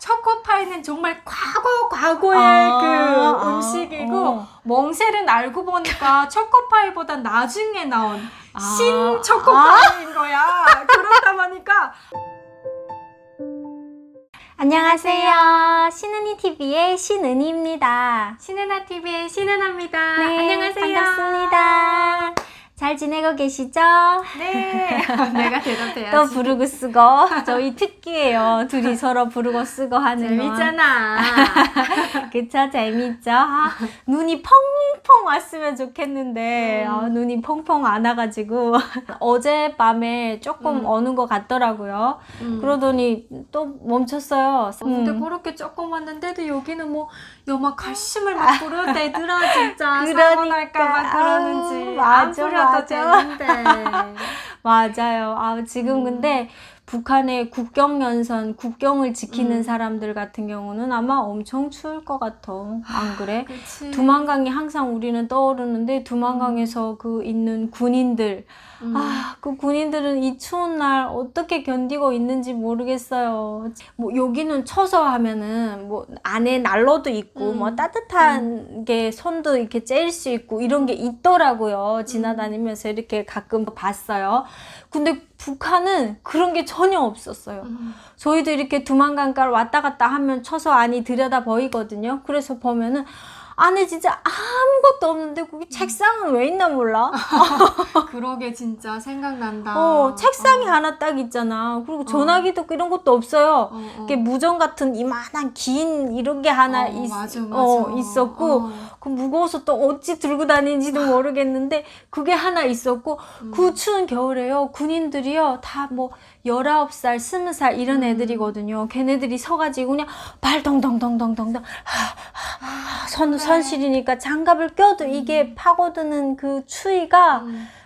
초코파이는 정말 과거의 그 음식이고 멍셀은 알고 보니까 초코파이보다 나중에 나온 신 초코파이인 거야. 그렇다 보니까 안녕하세요. 신은이 TV의 신은이입니다. 신은아 TV의 신은아입니다. 네, 안녕하세요. 반갑습니다. 잘 지내고 계시죠? 네, 내가 대답해야지. 또 부르고 쓰고 저희 특기예요. 둘이 서로 부르고 쓰고 하는 거. 재밌잖아. 그쵸? 재밌죠? 눈이 펑펑 왔으면 좋겠는데 눈이 펑펑 안 와가지고 어젯밤에 조금 어는 것 같더라고요. 그러더니 또 멈췄어요. 근데 그렇게 조금 왔는데도 여기는 뭐 여마 칼슘을 막 뿌려대더라 진짜. 그러니까. 사고 날까봐 그러는지. 안 뿌려도 되는데. 맞아요. 지금 근데 북한의 국경연선, 국경을 지키는 사람들 같은 경우는 아마 엄청 추울 것 같아. 안 그래? 그치. 두만강이 항상 우리는 떠오르는데 두만강에서 그 있는 군인들, 그 군인들은 이 추운 날 어떻게 견디고 있는지 모르겠어요. 뭐 여기는 쳐서 하면은 뭐 안에 난로도 있고 뭐 따뜻한 게 손도 이렇게 쬐일 수 있고 이런 게 있더라고요. 지나다니면서 이렇게 가끔 봤어요. 근데 북한은 그런 게 전혀 없었어요. 저희도 이렇게 두만강가를 왔다 갔다 하면 쳐서 안이 들여다 보이거든요. 그래서 보면은 안에 진짜 아무것도 없는데 거기 책상은 왜 있나 몰라. 그러게 진짜 생각난다. 책상이 하나 딱 있잖아. 그리고 전화기도 이런 것도 없어요. 이게 무전 같은 이만한 긴 이런 게 하나 있었고 그 무거워서 또 어찌 들고 다니는지도 모르겠는데 그게 하나 있었고 그 추운 겨울에요. 군인들이요. 다 뭐 19살, 20살 이런 애들이거든요. 걔네들이 서가지고 그냥 발 덩덩덩덩덩덩 손 시리니까 장갑을 껴도 이게 파고드는 그 추위가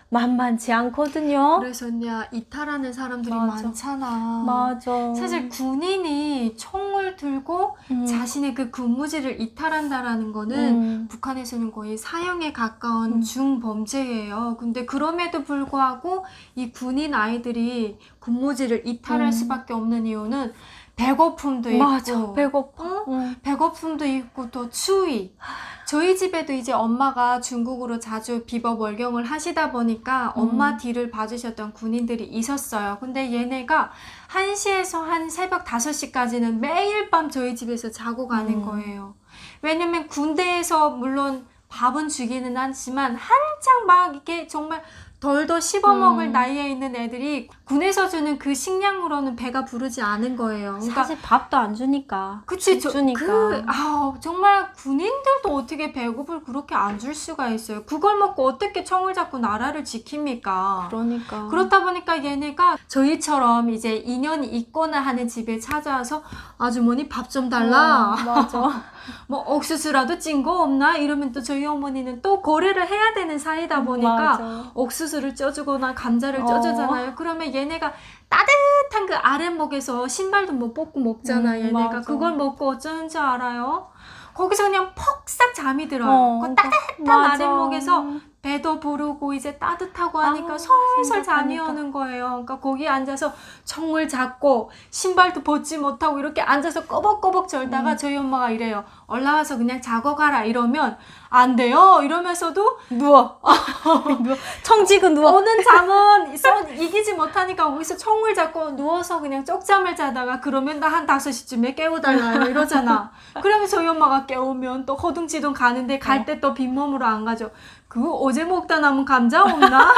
만만치 않거든요. 그래서 이탈하는 사람들이 맞아. 많잖아. 맞아. 사실 군인이 총을 들고 자신의 그 근무지를 이탈한다라는 거는 북한에서는 거의 사형에 가까운 중범죄예요. 근데 그럼에도 불구하고 이 군인 아이들이 근무지를 이탈할 수밖에 없는 이유는 배고픔도 있고, 맞아. 배고파. 배고픔도 있고 또 추위. 저희 집에도 이제 엄마가 중국으로 자주 비법 월경을 하시다 보니까 엄마 뒤를 봐주셨던 군인들이 있었어요. 근데 얘네가 1시에서 한 새벽 5시까지는 매일 밤 저희 집에서 자고 가는 거예요. 왜냐면 군대에서 물론 밥은 주기는 하지만 한창 막 이게 정말 덜덜 씹어먹을 나이에 있는 애들이 군에서 주는 그 식량으로는 배가 부르지 않은 거예요. 그러니까 사실 밥도 안 주니까. 그치, 주니까. 정말 군인들도 어떻게 배고플 그렇게 안 줄 수가 있어요. 그걸 먹고 어떻게 총을 잡고 나라를 지킵니까? 그러니까. 그렇다 보니까 얘네가 저희처럼 이제 2년이 있거나 하는 집에 찾아와서 아주머니 밥 좀 달라. 맞아. 뭐 옥수수라도 찐 거 없나? 이러면 또 저희 어머니는 또 거래를 해야 되는 사이다 보니까 맞아. 옥수수를 쪄주거나 감자를 쪄주잖아요. 그러면 얘네가 따뜻한 그 아랫목에서 신발도 못 벗고 먹잖아. 얘네가 맞아. 그걸 먹고 어쩌는지 알아요? 거기서 그냥 퍽싹 잠이 들어요. 그 따뜻한 맞아. 아랫목에서 배도 부르고 이제 따뜻하고 하니까 솔솔 잠이 오는 거예요. 그러니까 거기 앉아서 총을 잡고 신발도 벗지 못하고 이렇게 앉아서 꺼벅꺼벅 절다가 저희 엄마가 이래요. 올라와서 그냥 자고 가라 이러면 안 돼요. 이러면서도 누워. 청지고 누워. 오는 잠은 이기지 못하니까 거기서 총을 잡고 누워서 그냥 쪽잠을 자다가 그러면 나 한 5시쯤에 깨워달라요 이러잖아. 그러면 저희 엄마가 깨우면 또 허둥지둥 가는데 갈 때 또 빈몸으로 안 가죠. 그거 어제 먹다 남은 감자 없나?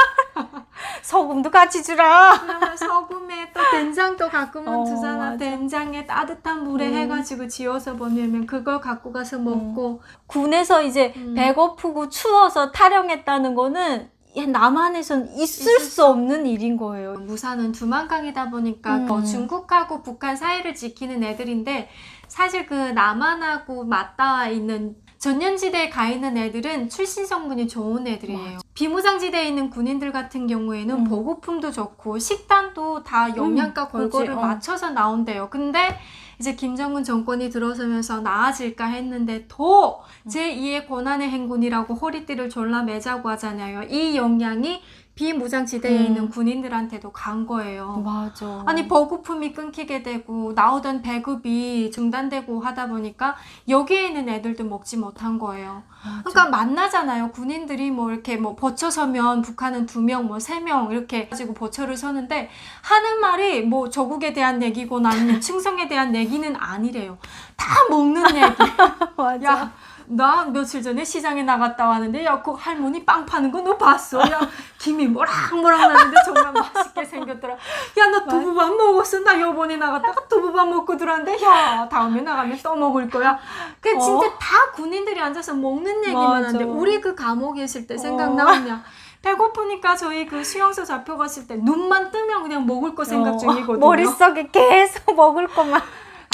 소금도 같이 주라. 그러면 소금에 또 된장도 가끔은 주잖아. 맞아. 된장에 따뜻한 물에 해가지고 지어서 보내면 그걸 갖고 가서 먹고. 군에서 이제 배고프고 추워서 탈영했다는 거는 남한에선 있을 수 없는 일인 거예요. 무사는 두만강이다 보니까 중국하고 북한 사이를 지키는 애들인데 사실 그 남한하고 맞닿아 있는 전년지대에 가 있는 애들은 출신 성분이 좋은 애들이에요. 비무장지대에 있는 군인들 같은 경우에는 보급품도 좋고 식단도 다 영양가 골고루 맞춰서 나온대요. 근데 이제 김정은 정권이 들어서면서 나아질까 했는데 더 제2의 고난의 행군이라고 허리띠를 졸라 매자고 하잖아요. 이 영향이 비무장지대에 있는 군인들한테도 간 거예요. 맞아. 아니 보급품이 끊기게 되고 나오던 배급이 중단되고 하다 보니까 여기에 있는 애들도 먹지 못한 거예요. 그러니까 만나잖아요. 군인들이 뭐 이렇게 뭐 버쳐 서면 북한은 2명, 뭐 3명 이렇게 가지고 버쳐를 서는데 하는 말이 뭐 조국에 대한 얘기거나 아니면 충성에 대한 얘기는 아니래요. 다 먹는 얘기. 맞아. 야, 나 며칠 전에 시장에 나갔다 왔는데 야, 그 할머니 빵 파는 거 너 봤어? 야, 김이 모락모락 나는데 정말 맛있게 생겼더라. 야, 너 두부밥 먹었어? 나 요번에 나갔다가 두부밥 먹고 들어왔는데 야, 다음에 나가면 또 먹을 거야. 그 진짜 다 군인들이 앉아서 먹는 얘기만 맞아. 하는데 우리 그 감옥에 있을 때 생각나냐? 배고프니까 저희 그 수용소 잡혀갔을 때 눈만 뜨면 그냥 먹을 거 생각 중이거든요. 머릿속에 계속 먹을 것만.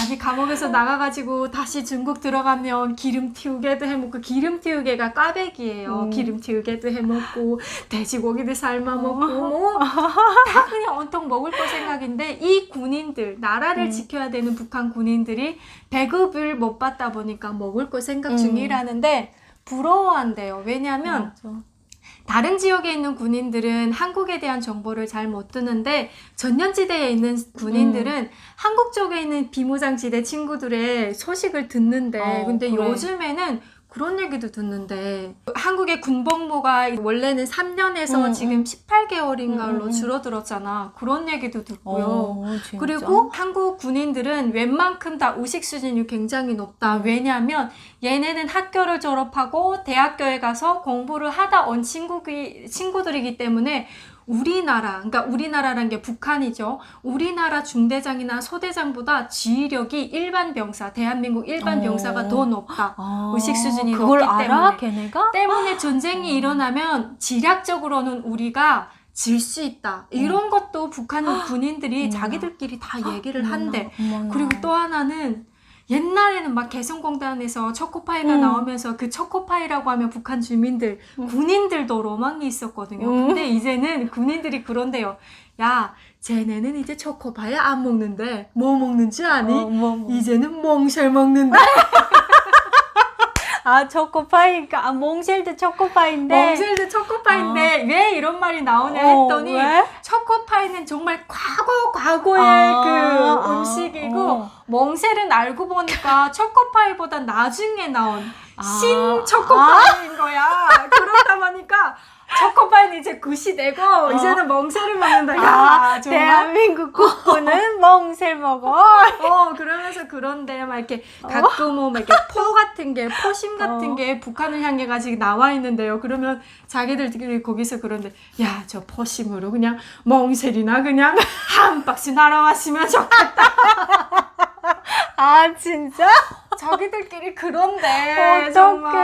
아니 감옥에서 나가가지고 다시 중국 들어가면 기름 튀우게도 해먹고 기름 튀우게가 꽈배기예요. 기름 튀우게도 해먹고 돼지고기도 삶아 먹고 뭐 다 그냥 온통 먹을 거 생각인데 이 군인들 나라를 지켜야 되는 북한 군인들이 배급을 못 받다 보니까 먹을 거 생각 중이라는데 부러워한대요. 왜냐하면 맞아. 다른 지역에 있는 군인들은 한국에 대한 정보를 잘 못 듣는데 전년지대에 있는 군인들은 한국 쪽에 있는 비무장지대 친구들의 소식을 듣는데 근데 그래. 요즘에는 그런 얘기도 듣는데 한국의 군복무가 원래는 3년에서 지금 18개월인가로 줄어들었잖아. 그런 얘기도 듣고요. 진짜? 그리고 한국 군인들은 웬만큼 다 의식 수준이 굉장히 높다. 왜냐하면 얘네는 학교를 졸업하고 대학교에 가서 공부를 하다 온 친구들이기 때문에 우리나라, 그러니까 우리나라란 게 북한이죠. 우리나라 중대장이나 소대장보다 지휘력이 일반 병사, 대한민국 일반 병사가 더 높다. 의식 수준이 그걸 높기 알아? 때문에. 걔네가? 때문에 전쟁이 일어나면 지략적으로는 우리가 질 수 있다. 이런 것도 북한 군인들이 자기들끼리 다 얘기를 한대. 그리고 또 하나는 옛날에는 막 개성공단에서 초코파이가 나오면서 그 초코파이라고 하면 북한 주민들, 군인들도 로망이 있었거든요. 근데 이제는 군인들이 그런데요. 야, 쟤네는 이제 초코파이 안 먹는데 뭐 먹는지 아니? 이제는 몽쉘 먹는데. 아, 초코파이가, 몽쉘드 초코파이인데. 몽쉘드 초코파이인데 왜 이런 말이 나오냐 했더니 왜? 초코파이는 정말 과거의 그 음식이고 몽쉘은 알고 보니까 초코파이보다 나중에 나온 신 초코파이인 거야. 그렇다 보니까 초코파이는 이제 굿이되고 이제는 멍셀을 먹는다. 야, 정말. 대한민국 국군은 멍셀 먹어. 그러면서 그런데 막 이렇게 가끔 막 이렇게 포 같은 게, 포심 같은 게 북한을 향해 가지고 나와 있는데요. 그러면 자기들끼리 거기서 그런데, 야, 저 포심으로 그냥 멍셀이나 그냥 한 박스 날아왔으면 좋겠다. 아, 진짜? 자기들끼리 그런데 정말.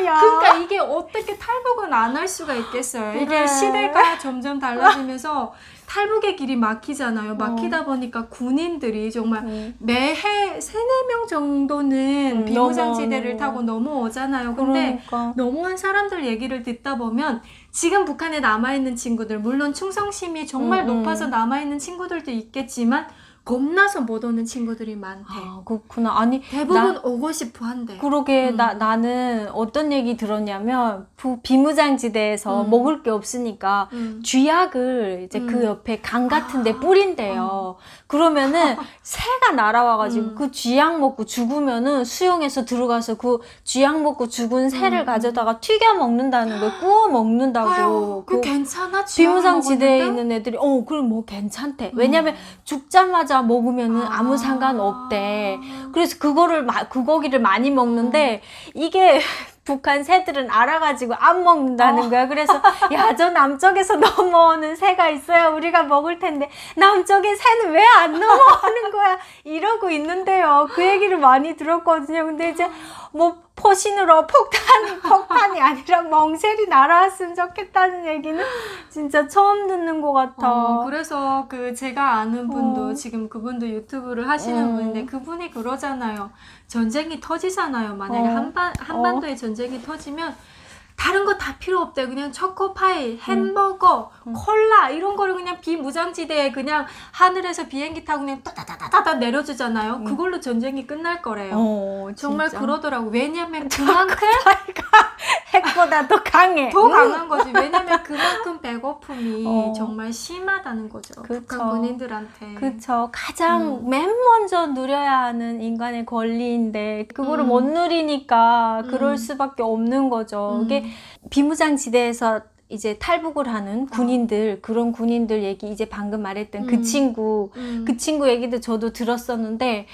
야. 그러니까 이게 어떻게 탈북은 안 할 수가 있겠어요. 이게 그래. 시대가 점점 달라지면서 탈북의 길이 막히잖아요. 막히다 보니까 군인들이 정말 매해 3-4명 정도는 비무장지대를 타고 넘어오잖아요. 근데 그러니까. 넘어온 사람들 얘기를 듣다 보면 지금 북한에 남아있는 친구들, 물론 충성심이 정말 높아서 남아있는 친구들도 있겠지만 겁나서 못 오는 친구들이 많대. 아, 그렇구나. 아니, 대부분 오고 싶어 한대. 그러게, 나는 어떤 얘기 들었냐면, 비무장지대에서 먹을 게 없으니까, 쥐약을 이제 그 옆에 강 같은 데 뿌린대요. 그러면은, 새가 날아와가지고, 그 쥐약 먹고 죽으면은, 수용해서 들어가서 그 쥐약 먹고 죽은 새를 가져다가 튀겨 먹는다는 거예요. 구워 먹는다고. 아유, 그 괜찮아? 비무장지대에 있는 애들이, 그럼 뭐 괜찮대. 왜냐면, 죽자마자 먹으면은 아무 상관 없대. 그래서 그 고기를 많이 먹는데 이게 북한 새들은 알아가지고 안 먹는다는 거야. 그래서 야, 저 남쪽에서 넘어오는 새가 있어야 우리가 먹을 텐데 남쪽에 새는 왜 안 넘어오는 거야? 이러고 있는데요. 그 얘기를 많이 들었거든요. 근데 이제 뭐 포신으로 폭탄이 아니라 멍셀이 날아왔으면 좋겠다는 얘기는 진짜 처음 듣는 것 같아. 그래서 그 제가 아는 분도 지금 그분도 유튜브를 하시는 분인데 그분이 그러잖아요. 전쟁이 터지잖아요. 만약에 한반도에 전쟁이 터지면 다른 거 다 필요 없대. 그냥 초코파이, 햄버거, 콜라 이런 거를 그냥 비무장지대에 그냥 하늘에서 비행기 타고 그냥 따다다다다 내려주잖아요. 그걸로 전쟁이 끝날 거래요. 정말 진짜. 그러더라고. 왜냐면 그만큼 핵보다 더 강해. 더 강한 거지. 왜냐면 그만큼 배고픔이 어. 정말 심하다는 거죠. 그쵸. 북한 군인들한테. 그쵸. 가장 맨 먼저 누려야 하는 인간의 권리인데 그거를 못 누리니까 그럴 수밖에 없는 거죠. 이게 비무장지대에서 이제 탈북을 하는 군인들, 그런 군인들 얘기, 이제 방금 말했던 그 친구, 그 친구 얘기도 저도 들었었는데,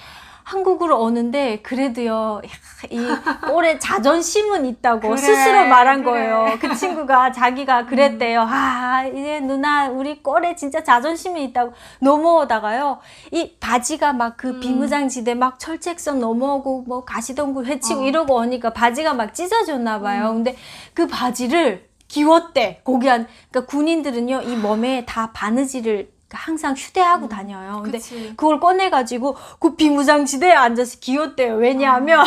한국으로 오는데 그래도요, 이 꼴에 자존심은 있다고 그래, 스스로 말한 그래. 거예요. 그 친구가 자기가 그랬대요. 아, 이제 누나 우리 꼴에 진짜 자존심이 있다고 넘어오다가요, 이 바지가 막 그 비무장지대 막 철책선 넘어오고 뭐 가시덤불 회치고 이러고 오니까 바지가 막 찢어졌나 봐요. 근데 그 바지를 기웠대. 그러니까 군인들은요, 이 몸에 다 바느질을 항상 휴대하고 다녀요. 근데 그치. 그걸 꺼내가지고 그 비무장지대에 앉아서 기웠대요. 왜냐하면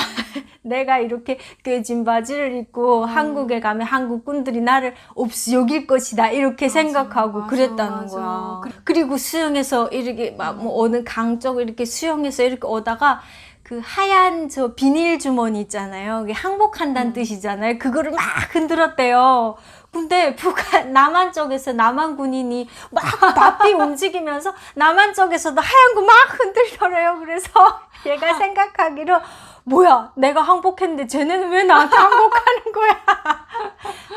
내가 이렇게 깨진 바지를 입고 한국에 가면 한국 군들이 나를 없이 여길 것이다. 이렇게 생각하고 맞아, 그랬다는 맞아. 거야. 그리고 수영해서 이렇게 막 뭐 어느 강 쪽을 이렇게 수영해서 이렇게 오다가 그 하얀 저 비닐 주머니 있잖아요. 그게 항복한다는 뜻이잖아요. 그거를 막 흔들었대요. 근데 남한 쪽에서 남한 군인이 막 바삐 움직이면서 남한 쪽에서도 하얀 거 막 흔들더래요. 그래서 얘가 생각하기로 뭐야, 내가 항복했는데 쟤네는 왜 나한테 항복하는 거야?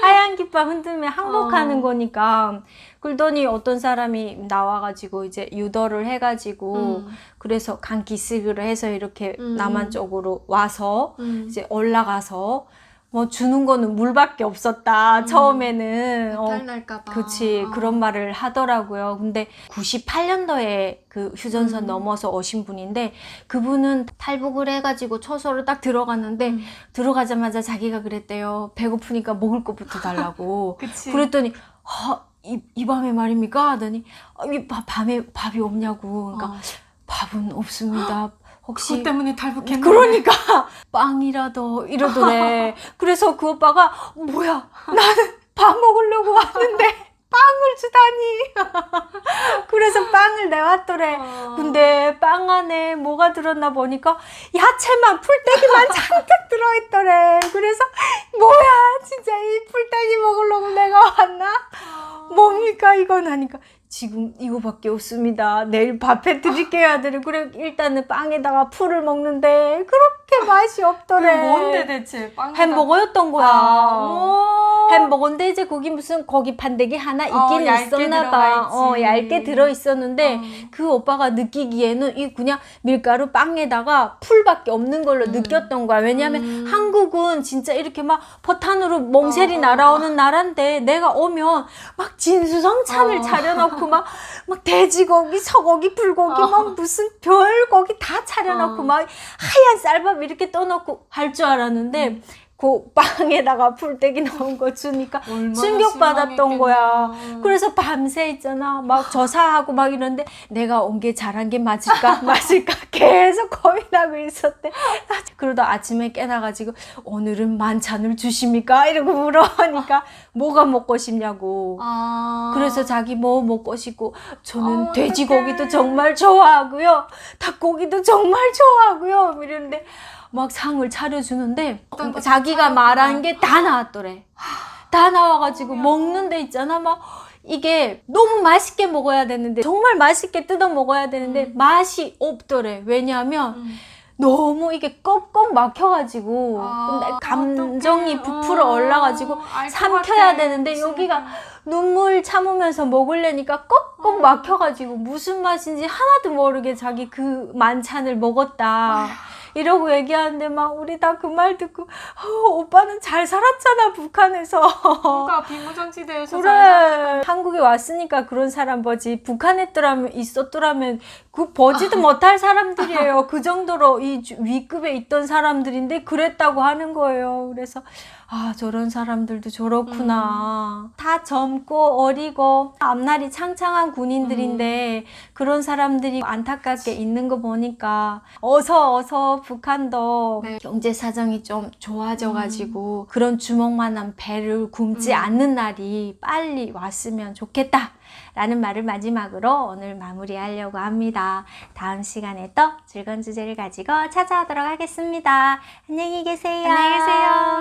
하얀 깃발 흔들면 항복하는 거니까. 그러더니 어떤 사람이 나와가지고 이제 유도를 해가지고 그래서 강기슭으로 해서 이렇게 남한 쪽으로 와서 이제 올라가서 뭐 주는 거는 물밖에 없었다. 처음에는. 탈날까봐. 그치. 그런 말을 하더라고요. 근데 98년도에 그 휴전선 넘어서 오신 분인데 그분은 탈북을 해가지고 초소를 딱 들어갔는데 들어가자마자 자기가 그랬대요. 배고프니까 먹을 것부터 달라고. 그치. 그랬더니 이 밤에 말입니까? 하더니 이 밤에 밥이 없냐고. 그러니까 밥은 없습니다. 혹시 그것 때문에 탈북했는데. 그러니까 빵이라도 이러더래. 그래서 그 오빠가 뭐야, 나는 밥 먹으려고 왔는데 빵을 주다니. 그래서 빵을 내왔더래. 근데 빵 안에 뭐가 들었나 보니까 야채만, 풀떼기만 잔뜩 들어있더래. 그래서 뭐야, 진짜 이 풀떼기 먹으려고 내가 왔나? 뭡니까 이건 하니까 지금 이거밖에 없습니다. 내일 밥해 드릴게요 하더니 그래 일단은 빵에다가 풀을 먹는데 그렇게 맛이 없더래. 뭔데 대체? 햄버거였던 거야. 아, 햄버거인데 이제 거기 무슨 고기 판대기 하나 있긴 얇게 있었나 들어가 봐. 있지. 얇게 들어 있었는데 그 오빠가 느끼기에는 이 그냥 밀가루 빵에다가 풀밖에 없는 걸로 느꼈던 거야. 왜냐하면 한국은 진짜 이렇게 막 포탄으로 몽쉘이 날아오는 나라인데 내가 오면 막 진수성찬을 차려놓고 막 돼지고기, 소고기, 불고기 막 무슨 별고기 다 차려놓고 막 하얀 쌀밥 이렇게 떠놓고 할 줄 알았는데 그 빵에다가 풀떼기 넣은 거 주니까 충격받았던 거야. 그래서 밤새 있잖아. 막 조사하고 막 이러는데 내가 온 게 잘한 게 맞을까? 맞을까? 계속 고민하고 있었대. 그러다 아침에 깨나가지고 오늘은 만찬을 주십니까? 이러고 물어보니까 뭐가 먹고 싶냐고. 그래서 자기 뭐 먹고 싶고 저는 돼지고기도 정말 좋아하고요. 닭고기도 정말 좋아하고요. 이러는데 막 상을 차려주는데 자기가 말한 게 다 나왔더래. 다 나와가지고 먹는 데 있잖아. 막 이게 너무 맛있게 먹어야 되는데 정말 맛있게 뜯어 먹어야 되는데 맛이 없더래. 왜냐하면 너무 이게 꺽꺽 막혀가지고 근데 감정이 부풀어 올라가지고 삼켜야 되는데 여기가 눈물 참으면서 먹으려니까 꺽꺽 막혀가지고 무슨 맛인지 하나도 모르게 자기 그 만찬을 먹었다. 이러고 얘기하는데 막 우리 다 그 말 듣고 오빠는 잘 살았잖아 북한에서. 그러니까 비무장지대에서 그래 한국에 왔으니까 그런 사람 보지 북한에 있었더라면 그 보지도 못할 사람들이에요. 그 정도로 이 위급에 있던 사람들인데 그랬다고 하는 거예요. 그래서 아, 저런 사람들도 저렇구나. 다 젊고 어리고 앞날이 창창한 군인들인데 그런 사람들이 안타깝게 있는 거 보니까 어서 북한도 네. 경제 사정이 좀 좋아져가지고 그런 주먹만한 배를 굶지 않는 날이 빨리 왔으면 좋겠다 라는 말을 마지막으로 오늘 마무리하려고 합니다. 다음 시간에 또 즐거운 주제를 가지고 찾아오도록 하겠습니다. 안녕히 계세요. 안녕히 계세요.